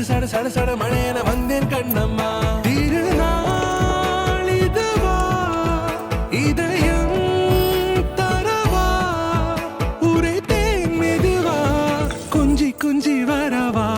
சட சட மழையென வந்தேன் கண்ணம்மா. திருநாள் இதுவா, இதயம் தரவா, உரைத்தேன் மெதுவா, கொஞ்சி கொஞ்சி வரவா.